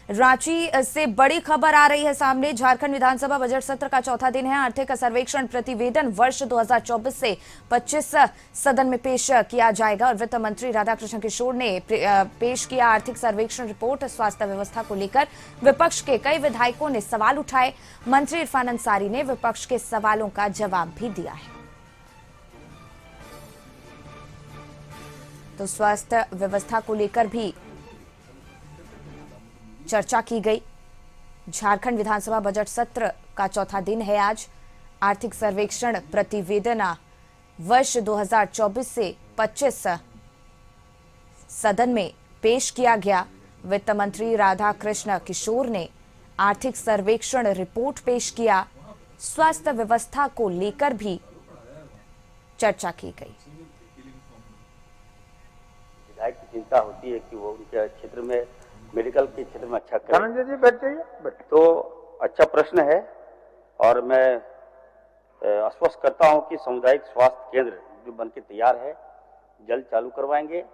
रांची से बड़ी खबर आ रही है सामने। झारखंड विधानसभा बजट सत्र का चौथा दिन है। आर्थिक सर्वेक्षण प्रतिवेदन वर्ष 2024 से 25 सदन में पेश किया जाएगा और वित्त मंत्री राधाकृष्ण किशोर ने पेश किया आर्थिक सर्वेक्षण रिपोर्ट। स्वास्थ्य व्यवस्था को लेकर विपक्ष के कई विधायकों ने सवाल उठाए। मंत्री इरफान अंसारी ने विपक्ष के सवालों का जवाब भी दिया है। तो स्वास्थ्य व्यवस्था को लेकर भी चर्चा की गई। झारखंड विधानसभा बजट सत्र का चौथा दिन है आज। आर्थिक सर्वेक्षण प्रतिवेदन वर्ष 2024 से 25 सदन में पेश किया गया। वित्त मंत्री राधाकृष्ण किशोर ने आर्थिक सर्वेक्षण रिपोर्ट पेश किया। स्वास्थ्य व्यवस्था को लेकर भी चर्चा की गई। विधायक की चिंता होती है कि वो उनके क्षेत्र में मेडिकल के क्षेत्र में अच्छा करें। तो अच्छा प्रश्न है और मैं आश्वस्त करता हूं कि सामुदायिक स्वास्थ्य केंद्र जो बनके तैयार है जल्द चालू करवाएंगे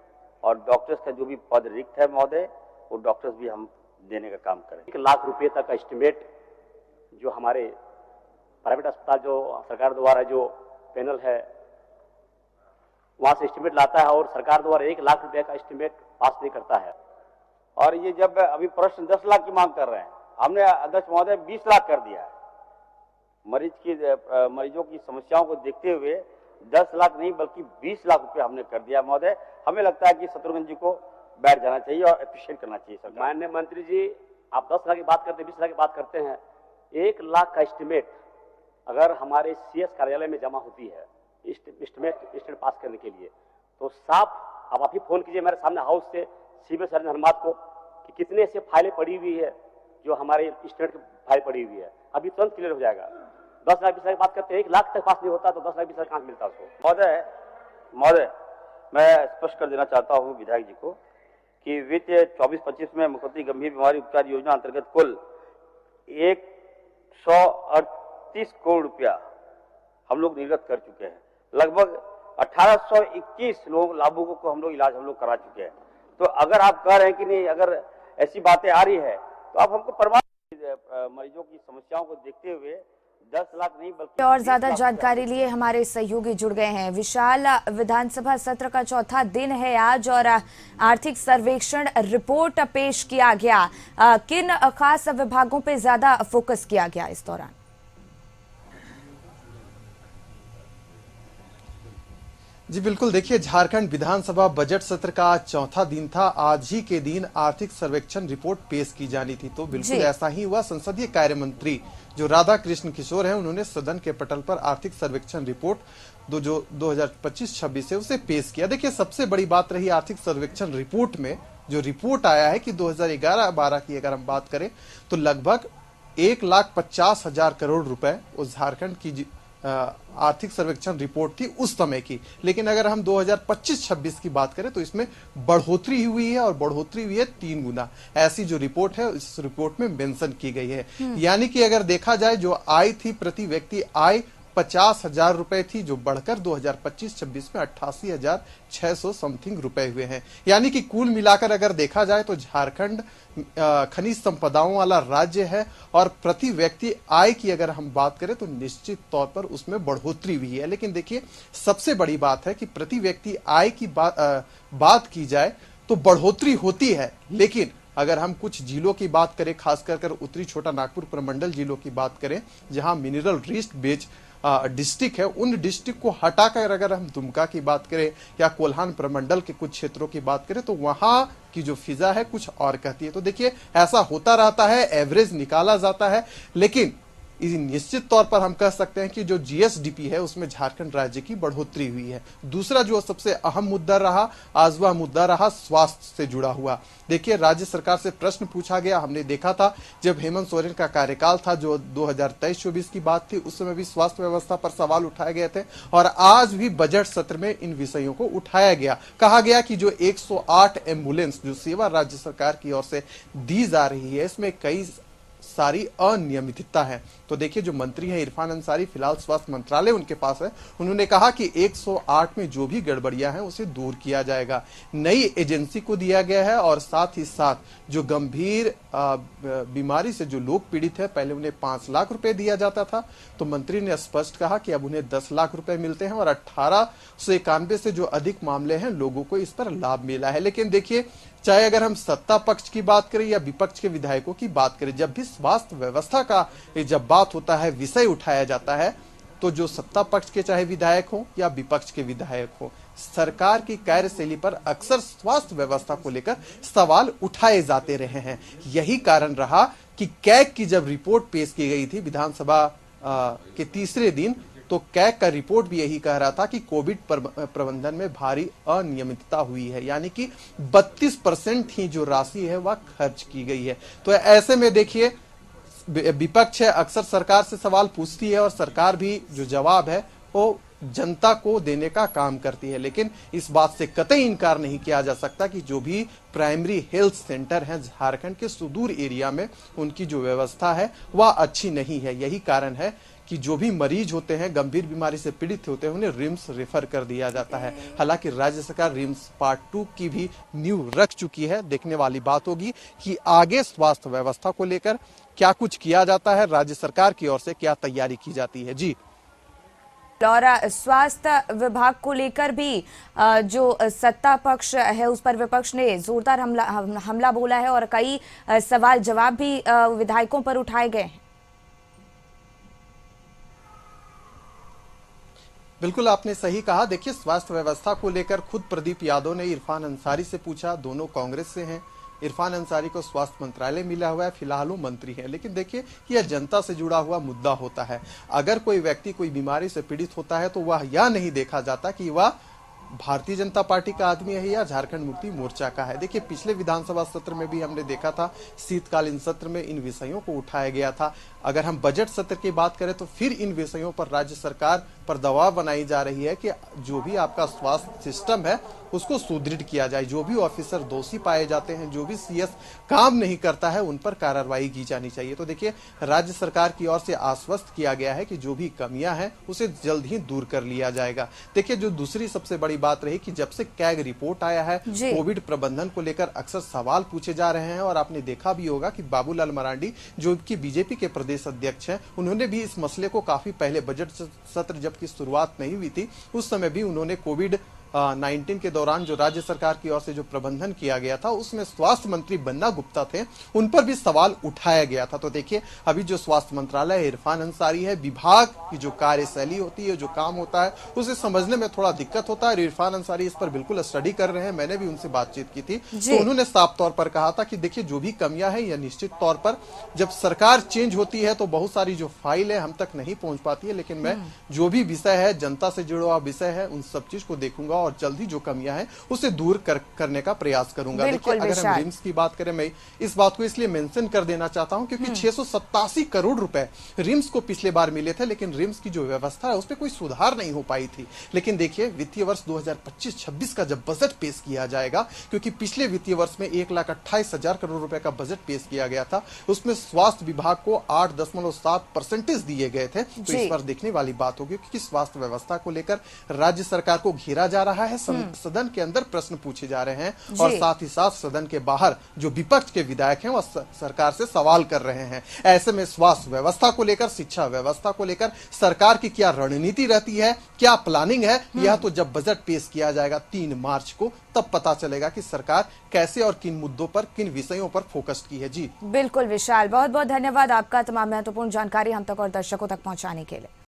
और डॉक्टर्स का जो भी पद रिक्त है महोदय वो डॉक्टर्स भी हम देने का काम करें। 1 लाख रुपए तक का एस्टिमेट जो हमारे प्राइवेट अस्पताल जो सरकार द्वारा जो पैनल है वहां से एस्टिमेट लाता है और सरकार द्वारा 1 लाख रुपए का एस्टिमेट पास नहीं करता है। और ये जब अभी प्रश्न 10 लाख की मांग कर रहे हैं, हमने अध्यक्ष महोदय 20 लाख कर दिया है। मरीजों की समस्याओं को देखते हुए 10 लाख नहीं बल्कि 20 लाख रुपए हमने कर दिया महोदय। हमें लगता है कि शत्रुघ्न जी को बैठ जाना चाहिए और अप्रिशिएट करना चाहिए सरकार। माननीय मंत्री जी, आप 10 लाख की बात करते हैं, 20 लाख की बात करते हैं। 1 लाख का एस्टिमेट अगर हमारे सीएस कार्यालय में जमा होती है एस्टिमेट पास करने के लिए, तो साफ अब आप ही फोन कीजिए मेरे सामने हाउस से सिविल सर्जन हनुमात को कि कितने ऐसे फाइलें पड़ी हुई है जो हमारे स्टेट की फाइल पड़ी हुई है, अभी तुरंत क्लियर हो जाएगा। 10 लाख 20 लाख की बात करते हैं, 1 लाख तक पास नहीं होता तो 10 लाख 20 लाख कहाँ मिलता उसको। महोदय मैं स्पष्ट कर देना चाहता हूँ विधायक जी को कि वित्त 24-25 में मुख्यमंत्री गंभीर बीमारी उपचार योजना अंतर्गत कुल 138 करोड़ रुपया हम लोग निर्गत कर चुके हैं। लगभग 1821 लोग लाभुकों को हम लोग इलाज करा चुके हैं। तो अगर आप कह रहे हैं कि नहीं, अगर ऐसी बातें आ रही है तो आप हमको परवाह मरीजों की समस्याओं को देखते हुए 10 लाख नहीं बल्कि और ज्यादा जानकारी लिए हमारे सहयोगी जुड़ गए हैं। विशाल, विधानसभा सत्र का चौथा दिन है आज और आर्थिक सर्वेक्षण रिपोर्ट पेश किया गया। किन खास विभागों पे ज्यादा फोकस किया गया इस दौरान? जी बिल्कुल, देखिए झारखंड विधानसभा बजट सत्र का चौथा दिन था। आज ही के दिन आर्थिक सर्वेक्षण रिपोर्ट पेश की जानी थी, तो बिल्कुल ऐसा ही हुआ। संसदीय कार्य मंत्री जो राधाकृष्ण किशोर हैं, उन्होंने सदन के पटल पर आर्थिक सर्वेक्षण रिपोर्ट जो 2025-26 है उसे पेश किया। देखिए सबसे बड़ी बात रही आर्थिक सर्वेक्षण रिपोर्ट में जो रिपोर्ट आया है कि 2011-12 की अगर हम बात करें तो लगभग 1,50,000 करोड़ रुपए उस झारखंड की आर्थिक सर्वेक्षण रिपोर्ट थी उस समय की। लेकिन अगर हम 2025-26 की बात करें तो इसमें बढ़ोतरी हुई है और बढ़ोतरी हुई है 3 गुना। ऐसी जो रिपोर्ट है इस रिपोर्ट में मेंशन की गई है। यानी कि अगर देखा जाए जो आय थी प्रति व्यक्ति आय 50,000 रुपए थी, जो बढ़कर 2025-26 में 88,600 समथिंग रुपए हुए हैं। यानी कि कुल मिलाकर अगर देखा जाए तो झारखंड खनिज संपदाओं वाला राज्य है और प्रति व्यक्ति आय की अगर हम बात करें तो निश्चित तौर पर उसमें बढ़ोतरी हुई है। लेकिन देखिए सबसे बड़ी बात है कि प्रति व्यक्ति आय की बात की जाए तो बढ़ोतरी होती है, लेकिन अगर हम कुछ जिलों की बात करें, खासकर उत्तरी छोटा नागपुर प्रमंडल जिलों की बात करें जहां मिनरल रिच बेच डिस्ट्रिक्ट है, उन डिस्ट्रिक्ट को हटाकर अगर हम दुमका की बात करें या कोल्हान प्रमंडल के कुछ क्षेत्रों की बात करें तो वहां की जो फिजा है कुछ और कहती है। तो देखिए ऐसा होता रहता है, एवरेज निकाला जाता है, लेकिन निश्चित तौर पर हम कह सकते हैं कि जो जीएसडीपी है उसमें झारखंड राज्य की बढ़ोतरी हुई है। दूसरा जो सबसे अहम मुद्दा रहा आज वह मुद्दा रहा स्वास्थ्य से जुड़ा हुआ। देखिए राज्य सरकार से प्रश्न पूछा गया। हमने देखा था जब हेमंत सोरेन का कार्यकाल था जो 2023-24 की बात थी, उस समय भी स्वास्थ्य व्यवस्था पर सवाल उठाए गए थे और आज भी बजट सत्र में इन विषयों को उठाया गया। कहा गया कि जो 108 एम्बुलेंस जो सेवा राज्य सरकार की ओर से दी जा रही है इसमें कई सारी अनियमितता है। तो देखिए जो मंत्री है इरफान अंसारी, फिलहाल स्वास्थ्य मंत्रालय उनके पास है, उन्होंने कहा कि 108 में जो भी गड़बड़ियां हैं उसे दूर किया जाएगा, नई एजेंसी को दिया गया है और साथ ही साथ जो गंभीर बीमारी से जो लोग पीड़ित है, पहले उन्हें 5 लाख रुपए दिया जाता था, तो मंत्री ने स्पष्ट कहा कि अब उन्हें 10 लाख रुपए मिलते हैं और 1891 से जो अधिक मामले हैं लोगों को इस पर लाभ मिला है। लेकिन देखिए चाहे अगर हम सत्ता पक्ष की बात करें या विपक्ष के विधायकों की बात करें, जब भी स्वास्थ्य व्यवस्था का जब बात होता है, विषय उठाया जाता है, तो जो सत्ता पक्ष के चाहे विधायक हो या विपक्ष के विधायक हो, सरकार की कार्यशैली पर अक्सर स्वास्थ्य व्यवस्था को लेकर सवाल उठाए जाते रहे हैं। यही कारण रहा कि कैग की जब रिपोर्ट पेश की गई थी विधानसभा के तीसरे दिन, तो कैग का रिपोर्ट भी यही कह रहा था कि कोविड प्रबंधन में भारी अनियमितता हुई है, यानी कि 32% ही जो राशि है वह खर्च की गई है। तो ऐसे में देखिए विपक्ष है अक्सर सरकार से सवाल पूछती है और सरकार भी जो जवाब है वो जनता को देने का काम करती है, लेकिन इस बात से कतई इनकार नहीं किया जा सकता कि जो भी प्राइमरी हेल्थ सेंटर हैं झारखंड के सुदूर एरिया में, उनकी जो व्यवस्था है वह अच्छी नहीं है। यही कारण है कि जो भी मरीज होते हैं, गंभीर बीमारी से पीड़ित होते हैं, उन्हें रिम्स रेफर कर दिया जाता है। हालांकि राज्य सरकार रिम्स पार्ट 2 की भी नींव रख चुकी है। देखने वाली बात होगी कि आगे स्वास्थ्य व्यवस्था को लेकर क्या कुछ किया जाता है, राज्य सरकार की ओर से क्या तैयारी की जाती है। जी और स्वास्थ्य विभाग को लेकर भी जो सत्ता पक्ष है उस पर विपक्ष ने जोरदार हमला बोला है और कई सवाल जवाब भी विधायकों पर उठाए गए हैं। बिल्कुल आपने सही कहा। देखिए स्वास्थ्य व्यवस्था को लेकर खुद प्रदीप यादव ने इरफान अंसारी से पूछा, दोनों कांग्रेस से हैं। इरफान अंसारी को स्वास्थ्य मंत्रालय मिला हुआ है, फिलहाल वो मंत्री है, लेकिन देखिए यह जनता से जुड़ा हुआ मुद्दा होता है। अगर कोई व्यक्ति कोई बीमारी से पीड़ित होता है तो वह यह नहीं देखा जाता कि वह भारतीय जनता पार्टी का आदमी है या झारखंड मुक्ति मोर्चा का है। देखिए पिछले विधानसभा सत्र में भी हमने देखा था, शीतकालीन सत्र में इन विषयों को उठाया गया था। अगर हम बजट सत्र की बात करें तो फिर इन विषयों पर राज्य सरकार पर दबाव बनाई जा रही है कि जो भी आपका स्वास्थ्य सिस्टम है उसको सुदृढ़ किया जाए, जो भी ऑफिसर दोषी पाए जाते हैं, जो भी सीएस काम नहीं करता है, उन पर कार्रवाई की जानी चाहिए। तो देखिए राज्य सरकार की ओर से आश्वस्त किया गया है कि जो भी कमियां हैं उसे जल्द ही दूर कर लिया जाएगा। देखिए जो दूसरी सबसे बड़ी बात रही कि जब से कैग रिपोर्ट आया है, कोविड प्रबंधन को लेकर अक्सर सवाल पूछे जा रहे हैं और आपने देखा भी होगा कि बाबूलाल मरांडी जो कि बीजेपी के प्रदेश अध्यक्ष हैं, उन्होंने भी इस मसले को काफी पहले बजट सत्र जबकि शुरुआत नहीं हुई थी उस समय भी उन्होंने कोविड 19 के दौरान जो राज्य सरकार की ओर से जो प्रबंधन किया गया था उसमें स्वास्थ्य मंत्री बन्ना गुप्ता थे, उन पर भी सवाल उठाया गया था। तो देखिए अभी जो स्वास्थ्य मंत्रालय है, इरफान अंसारी है, विभाग की जो कार्यशैली होती है, जो काम होता है उसे समझने में थोड़ा दिक्कत होता है। इरफान अंसारी इस पर बिल्कुल स्टडी कर रहे हैं, मैंने भी उनसे बातचीत की थी तो उन्होंने साफ तौर पर कहा था कि देखिए जो भी कमियां हैं या निश्चित तौर पर जब सरकार चेंज होती है तो बहुत सारी जो फाइल है हम तक नहीं पहुंच पाती है, लेकिन मैं जो भी विषय है, जनता से जुड़ा हुआ विषय है, उन सब चीज को देखूंगा और जल्द ही जो कमियां हैं उसे दूर करने का प्रयास करूंगा। देखिए अगर हम रिम्स की बात करें, मैं इस बात को इसलिए मेंशन कर देना चाहता हूं क्योंकि 687 करोड़ रुपए रिम्स को पिछले बार मिले थे, लेकिन रिम्स की जो व्यवस्था है उस पर कोई सुधार नहीं हो पाई थी। लेकिन देखिए वित्तीय वर्ष 2025-26 का जब बजट पेश किया जाएगा, क्योंकि पिछले वित्तीय वर्ष में 1,28,000 करोड़ रुपए का बजट पेश किया गया था, उसमें स्वास्थ्य विभाग को 8.7% दिए गए थे। तो इस पर देखने वाली बात होगी कि स्वास्थ्य व्यवस्था को लेकर राज्य सरकार को घेरा जा रहा है, सदन के अंदर प्रश्न पूछे जा रहे हैं और साथ ही साथ सदन के बाहर जो विपक्ष के विधायक हैं वह सरकार से सवाल कर रहे हैं। ऐसे में स्वास्थ्य व्यवस्था को लेकर, शिक्षा व्यवस्था को लेकर सरकार की क्या रणनीति रहती है, क्या प्लानिंग है, यह तो जब बजट पेश किया जाएगा 3 मार्च को तब पता चलेगा कि सरकार कैसे और किन मुद्दों पर, किन विषयों पर फोकस की है। जी बिल्कुल विशाल, बहुत बहुत धन्यवाद आपका तमाम महत्वपूर्ण जानकारी हम तक और दर्शकों तक पहुंचाने के लिए।